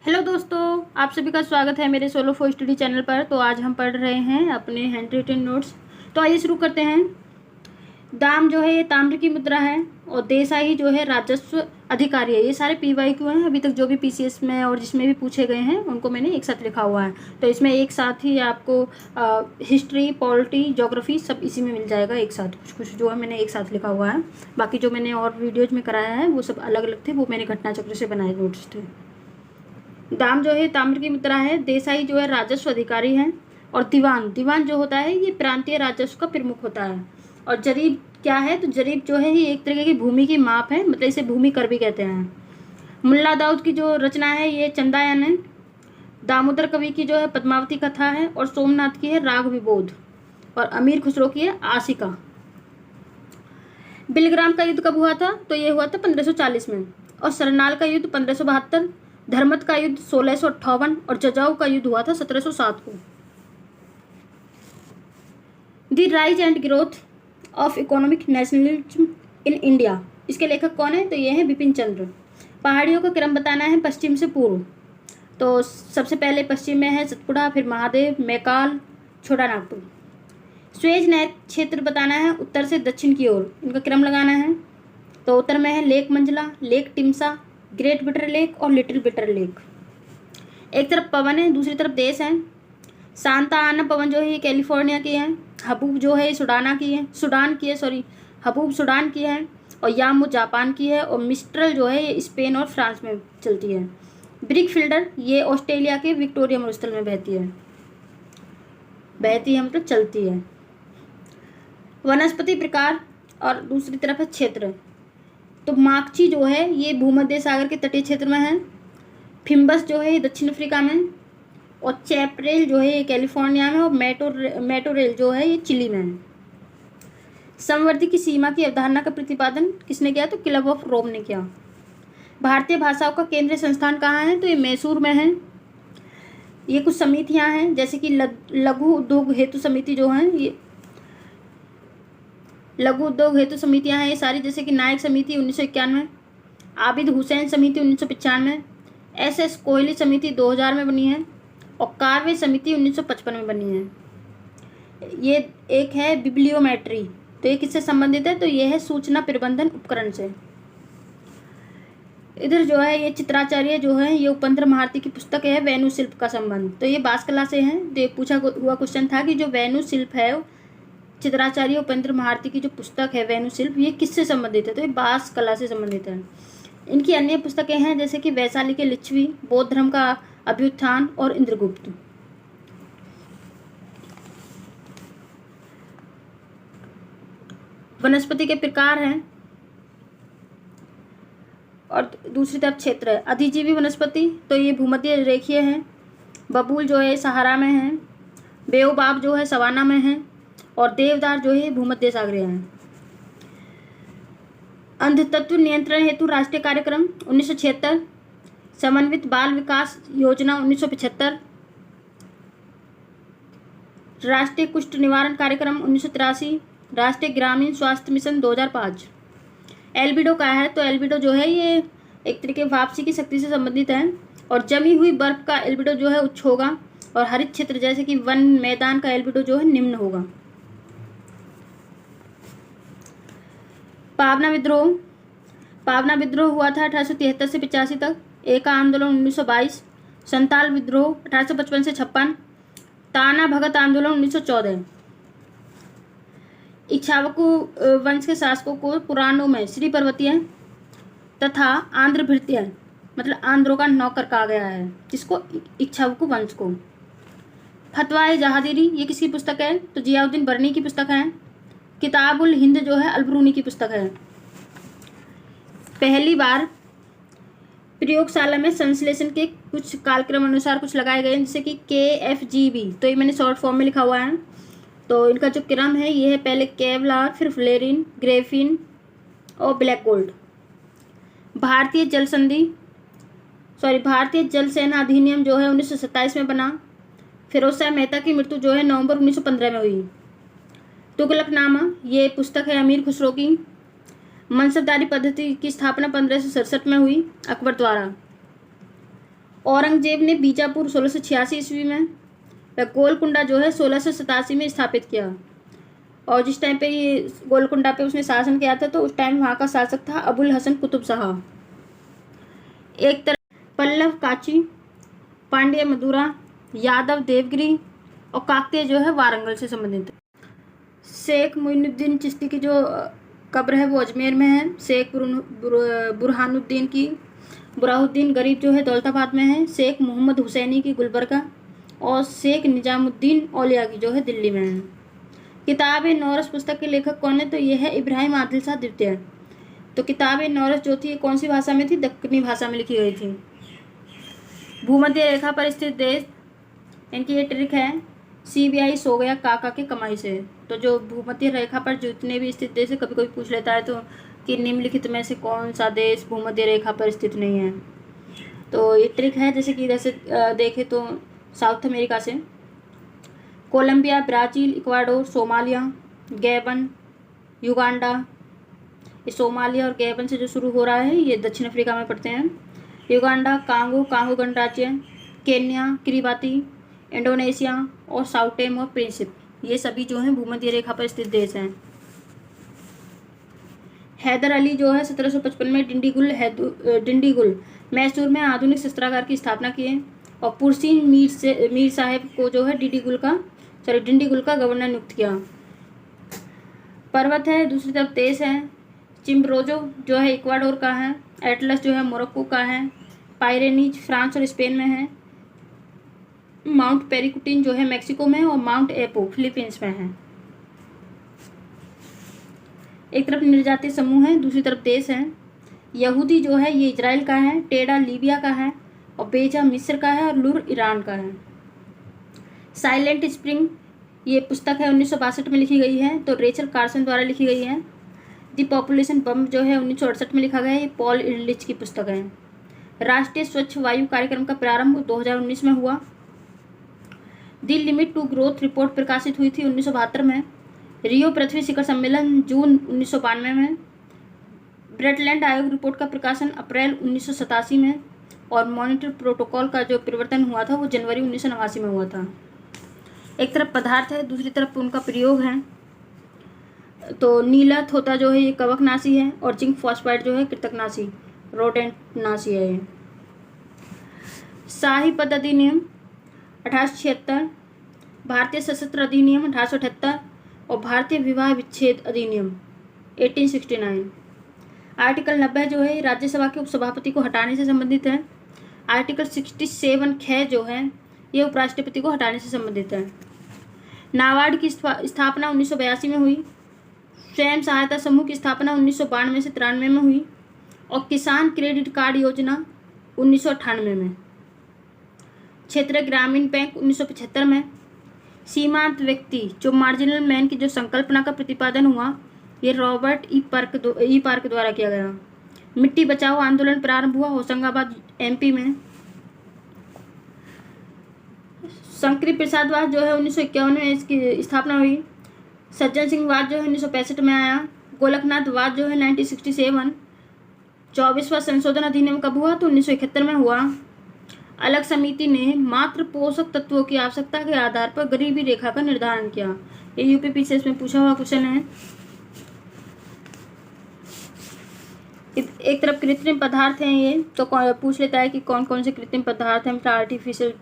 Hello दोस्तों, आप सभी का स्वागत है मेरे सोलो फॉर स्टडी चैनल पर। तो आज हम पढ़ रहे हैं अपने हैंड रिटन नोट्स। तो आइए शुरू करते हैं। दाम जो है ये ताम्र की मुद्रा है और देसाई जो है राजस्व अधिकारी है। ये सारे PYQ हैं, अभी तक जो भी PCS में और जिसमें भी पूछे गए हैं उनको मैंने एक साथ लिखा हुआ है। तो इसमें एक साथ ही आपको हिस्ट्री, पॉलिटी, ज्योग्राफी सब इसी में मिल जाएगा एक साथ। कुछ कुछ जो है मैंने एक साथ लिखा हुआ है, बाकी जो मैंने और वीडियोज में कराया है वो सब अलग अलग थे, वो मैंने घटना चक्र से बनाए नोट्स थे। दाम जो है ताम्र की मुद्रा है, देसाई जो है राजस्व अधिकारी हैं, और दीवान दीवान जो होता है ये प्रांतीय राजस्व का प्रमुख होता है। और जरीब क्या है, तो जरीब जो है ये एक तरीके की भूमि की माप है, मतलब इसे भूमि कर भी कहते हैं। मुल्ला दाऊद की जो रचना है ये चंदायन है। दामोदर कवि की जो है पद्मावती कथा है, और सोमनाथ की है राग विबोध, और अमीर खुसरो की है आशिका। बिलग्राम का युद्ध कब हुआ था, तो ये हुआ था 1540 में। और सरनाल का युद्ध 1572, धर्मत का युद्ध 1658 और जजाऊ का युद्ध हुआ था 1707 को। The rise and growth of economic nationalism in India, इसके लेखक कौन है, तो ये है बिपिन चंद्र। पहाड़ियों का क्रम बताना है पश्चिम से पूर्व। तो सबसे पहले पश्चिम में है सतपुड़ा, फिर महादेव, मैकाल, छोटा नागपुर। स्वेज नहर क्षेत्र बताना है उत्तर से दक्षिण की ओर, इनका क्रम लगाना है। तो उत्तर में है lake Manzala, lake Timsah, great bitter lake और लिटिल बिटर लेक। एक तरफ पवन है, दूसरी तरफ देश है। सांता आना पवन जो है ये कैलिफोर्निया की है, हबूब जो है सुडान की है, हबूब सुडान की है, और यामू जापान की है, और मिस्ट्रल जो है ये स्पेन और फ्रांस में चलती है। ब्रिक फिल्डर ये ऑस्ट्रेलिया के विक्टोरिया मरुस्थल में बहती है मतलब चलती है। वनस्पति प्रकार और दूसरी तरफ है क्षेत्र। तो माकची जो है ये भूमध्य सागर के तटीय क्षेत्र में है। फिम्बस जो है ये दक्षिण अफ्रीका में, और चैपरेल जो है ये कैलिफोर्निया में, और मेटोरेल जो है ये चिली में है। समवर्ती की सीमा की अवधारणा का प्रतिपादन किसने किया, तो क्लब ऑफ रोम ने किया। भारतीय भाषाओं का केंद्रीय संस्थान कहाँ है, तो ये मैसूर में है। ये कुछ समितियां हैं जैसे कि लघु उद्योग हेतु समिति जो है ये लघु उद्योग हेतु समितियां हैं ये सारी, जैसे कि नायक समिति 1991, आबिद हुसैन समिति 1995, SS कोहली समिति 2000 में बनी है, और कार्वे समिति 1955 में बनी है। ये एक है बिब्लियोमेट्री, तो ये किससे संबंधित है, तो ये है सूचना प्रबंधन उपकरण से। इधर जो है ये चित्राचार्य जो है ये उपेंद्र महारती की पुस्तक है वेणु शिल्प का संबंध, तो ये बासकला से है। तो ये पूछा हुआ क्वेश्चन था कि जो वेणु शिल्प है चित्राचार्य उपेंद्र महारती की जो पुस्तक है वेणु शिल्प ये किससे संबंधित है, तो ये बास कला से संबंधित है। इनकी अन्य पुस्तकें हैं जैसे कि वैशाली के लिच्छवी, बौद्ध धर्म का अभ्युत्थान और इंद्रगुप्त। वनस्पति के प्रकार हैं और दूसरी तरफ क्षेत्र है। अधिजीवी वनस्पति तो ये भूमध्य रेखीय है। बबूल जो है सहारा में है, बेओबाब जो है सवाना में है, और देवदार जो है भूमध्य सागरीय है। अंधतत्व नियंत्रण हेतु राष्ट्रीय कार्यक्रम 1976, समन्वित बाल विकास योजना 1975, राष्ट्रीय कुष्ठ निवारण कार्यक्रम 1983, राष्ट्रीय ग्रामीण स्वास्थ्य मिशन 2005। एल्बिडो क्या है, तो एल्बिडो जो है ये एक तरीके वापसी की शक्ति से संबंधित है, और जमी हुई बर्फ का एल्बिडो जो है उच्च होगा, और हरित क्षेत्र जैसे कि वन मैदान का एल्बिडो जो है निम्न होगा। पावना विद्रोह हुआ था 1873 से 85 तक। एका आंदोलन 1922, संताल विद्रोह 1855 से 56, ताना भगत आंदोलन 1914। इक्ष्वाकु वंश के शासकों को पुराणों में श्री पर्वतीय तथा आंध्र भृत्य मतलब आंध्रों का नौकर कहा गया है, किसको, इक्ष्वाकु वंश को। फतवा जहादीरी ये किसकी पुस्तक है, तो जियाउद्दीन बर्नी की पुस्तक है। किताबुल हिंद जो है अलबरूनी की पुस्तक है। पहली बार प्रयोगशाला में संश्लेषण के कुछ कालक्रम अनुसार कुछ लगाए गए जैसे कि KFGB, तो ये मैंने शॉर्ट फॉर्म में लिखा हुआ है। तो इनका जो क्रम है ये है पहले केवलार, फिर फ्लेरिन, ग्रेफिन और ब्लैक गोल्ड। भारतीय जल सेना अधिनियम जो है 1927 में बना। फिरोज शाह मेहता की मृत्यु जो है नवंबर 1915 में हुई। तुगलकनामा ये पुस्तक है अमीर खुसरो की। मनसबदारी पद्धति की स्थापना 1567 में हुई अकबर द्वारा। औरंगजेब ने बीजापुर 1686 ईस्वी में व गोलकुंडा जो है 1687 में स्थापित किया। और जिस टाइम पे ये गोलकुंडा पे उसने शासन किया था तो उस टाइम वहाँ का शासक था अबुल हसन कुतुब शाह। एक तरफ पल्लव काची, पांड्य मदुरा, यादव देवगिरी और काकतीय जो है वारंगल से संबंधित है। शेख मोइनुद्दीन चिश्ती की जो कब्र है वो अजमेर में है। शेख बुरहानुद्दीन गरीब जो है दौलताबाद में है। शेख मोहम्मद हुसैनी की गुलबर्गा और शेख निजामुद्दीन औलिया की जो है दिल्ली में है। किताब नौरस पुस्तक के लेखक कौन है? तो ये है इब्राहिम आदिल शाह द्वितीय। तो किताब नौरस जो थी कौन सी भाषा में थी? दक्कनी भाषा में लिखी गई थी। भूमध्य रेखा पर स्थित देश, इनकी ये ट्रिक है, CBI सो गया काका की कमाई से। तो जो भूमध्य रेखा पर जितने भी स्थित देश है, कभी कोई पूछ लेता है तो कि निम्नलिखित में से कौन सा देश भूमध्य रेखा पर स्थित नहीं है। तो ये ट्रिक है, जैसे कि इधर से देखें तो साउथ अमेरिका से Colombia, Brazil, Ecuador, Somalia, Gabon, Uganda. ये सोमालिया और गैबन से जो शुरू हो रहा है ये दक्षिण अफ्रीका में पड़ते हैं। युगांडा, कांगो गणराज्य, केन्या, किरिबाती, इंडोनेशिया और साउटेम और प्रिंसिप, ये सभी जो हैं भूमध्य रेखा पर स्थित देश हैं। हैदर अली जो है 1755 में डिंडीगुल मैसूर में आधुनिक शस्त्रागार की स्थापना किए और पुरसीन मीर साहेब को जो है डिंडीगुल का गवर्नर नियुक्त किया। पर्वत है, दूसरी तरफ देश है। चिम्बोरजो जो है इक्वाडोर का है। एटलस जो है मोरक्को का है। पायरेनीज फ्रांस और स्पेन में है। माउंट पेरिकुटिन जो है मेक्सिको में है और माउंट एपो फिलीपींस में है। एक तरफ निर्जातीय समूह है, दूसरी तरफ देश है। यहूदी जो है ये इजराइल का है। टेडा लीबिया का है और बेजा मिस्र का है और लुर ईरान का है। साइलेंट स्प्रिंग ये पुस्तक है 1962 में लिखी गई है, तो रेचल कार्सन द्वारा लिखी गई है। दी पॉपुलेशन बम जो है 1968 में लिखा गया है, ये पॉल इरलिच की पुस्तक है। राष्ट्रीय स्वच्छ वायु कार्यक्रम का प्रारंभ 2019 में हुआ। दी लिमिट टू ग्रोथ रिपोर्ट प्रकाशित हुई थी 1972 में। रियो पृथ्वी शिखर सम्मेलन जून 1992 में। ब्रेटलैंड आयोग रिपोर्ट का प्रकाशन अप्रैल 1987 में और मॉनिटर प्रोटोकॉल का जो परिवर्तन हुआ था वो जनवरी 1989 में हुआ था। एक तरफ पदार्थ है, दूसरी तरफ उनका प्रयोग है। तो नीला थोता जो है ये कवकनाशी है और जिंक फॉस्फाइड जो है कृतकनाशी रोडेंटनाशी है। ये शाही पद अधिनियम 1876, भारतीय सशस्त्र अधिनियम 1878 और भारतीय विवाह विच्छेद अधिनियम 1869। आर्टिकल 90 जो है राज्यसभा के उपसभापति को हटाने से संबंधित है। आर्टिकल 67 ख जो है ये उपराष्ट्रपति को हटाने से संबंधित है। नाबार्ड की स्थापना 1982 में हुई। स्वयं सहायता समूह की स्थापना 1992 से 93 में हुई और किसान क्रेडिट कार्ड योजना 1998 में। क्षेत्रीय ग्रामीण बैंक 1975 में। सीमांत व्यक्ति जो मार्जिनल मैन की जो संकल्पना का प्रतिपादन हुआ ये रॉबर्ट ई पार्क द्वारा किया गया। मिट्टी बचाओ आंदोलन प्रारंभ हुआ होशंगाबाद MP में। शंकरी प्रसादवाद जो है 1951 में इसकी स्थापना हुई। सज्जन सिंह वाद जो है 1965 में आया। गोलकनाथ वाद जो है 1967। 24वां संशोधन अधिनियम कब हुआ? तो 1971 में हुआ। अलग समिति ने मात्र पोषक तत्वों की आवश्यकता के आधार पर गरीबी रेखा का निर्धारण किया। ये UPPCS में पूछा हुआ क्वेश्चन है। एक तरफ कृत्रिम पदार्थ हैं ये, तो पूछ लेता है कि कौन कौन से कृत्रिम पदार्थ हैं। मतलब आर्टिफिशियल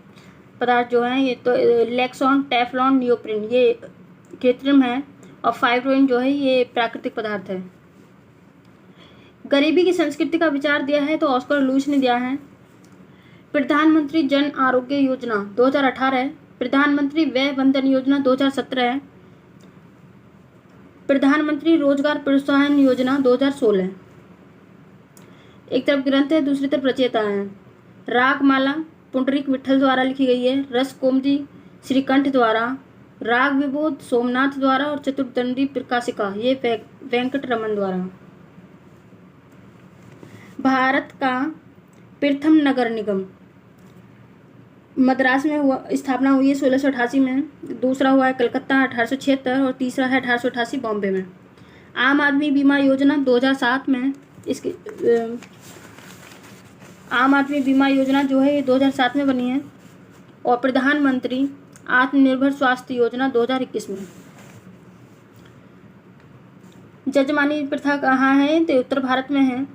पदार्थ जो हैं ये तो लेक्सॉन, टेफ्लॉन, नियोप्रिन ये कृत्रिम है और फाइब्रोइन जो है ये प्राकृतिक पदार्थ है। गरीबी की संस्कृति का विचार दिया है तो ऑस्कर लुईस ने दिया है। प्रधानमंत्री जन आरोग्य योजना 2018 है। प्रधानमंत्री व्यय बंधन योजना 2017 है। प्रधानमंत्री रोजगार प्रोत्साहन योजना 2016 है। एक तरफ ग्रंथ है, दूसरी तरफ रचयिता है। रागमाला पुंडरीक विठल द्वारा लिखी गई है। रस कोमदी श्रीकंठ द्वारा। राग विबोध सोमनाथ द्वारा और चतुर्दंडी प्रकाशिका ये वेंकट रमन द्वारा। भारत का प्रथम नगर निगम मद्रास में हुआ, स्थापना हुई है 1688 में। दूसरा हुआ है कलकत्ता 1876 और तीसरा है 1888 बॉम्बे में। आम आदमी बीमा योजना 2007 में। इसकी आम आदमी बीमा योजना जो है ये 2007 में बनी है। और प्रधानमंत्री आत्मनिर्भर स्वास्थ्य योजना 2021 में। जजमानी प्रथा कहाँ है, तो उत्तर भारत में है।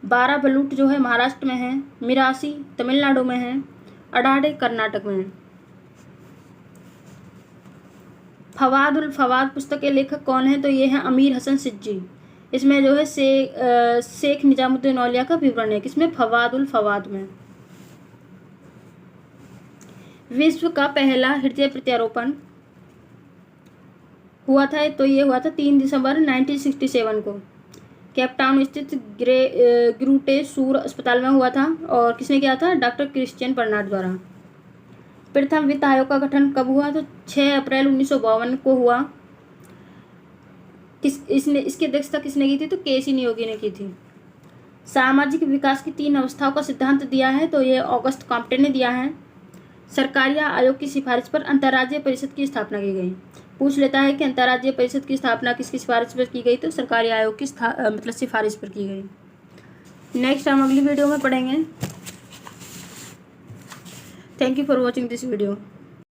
12 बलूट जो है महाराष्ट्र में है। मिरासी तमिलनाडु में है। अडाड़े कर्नाटक में है। फवाद उल फवाद पुस्तक के लेखक कौन है, तो ये है अमीर हसन सिज्जी। इसमें जो है शेख निजामुद्दीन औलिया का विवरण है। किसमें, फवाद उल फवाद में। विश्व का पहला हृदय प्रत्यारोपण हुआ था, तो ये हुआ था 3 दिसंबर 1967 को केपटाउन स्थित ग्रूटे सूर अस्पताल में हुआ था। और किसने किया था, डॉक्टर क्रिश्चियन बर्नार्ड द्वारा। प्रथम वित्त आयोग का गठन कब हुआ, तो 6 अप्रैल 1952 को हुआ। इसकी अध्यक्षता किसने की थी, तो केसी नियोगी ने की थी। सामाजिक विकास की 3 अवस्थाओं का सिद्धांत दिया है, तो ये ऑगस्ट कॉम्टे ने दिया है। सरकारी आयोग की सिफारिश पर अंतर्राज्यीय परिषद की स्थापना की गई। पूछ लेता है कि अंतर्राज्यीय परिषद की स्थापना किसकी सिफारिश पर की गई, तो सरकारी आयोग की मतलब सिफारिश पर की गई। नेक्स्ट हम अगली वीडियो में पढ़ेंगे। Thank you for watching this video.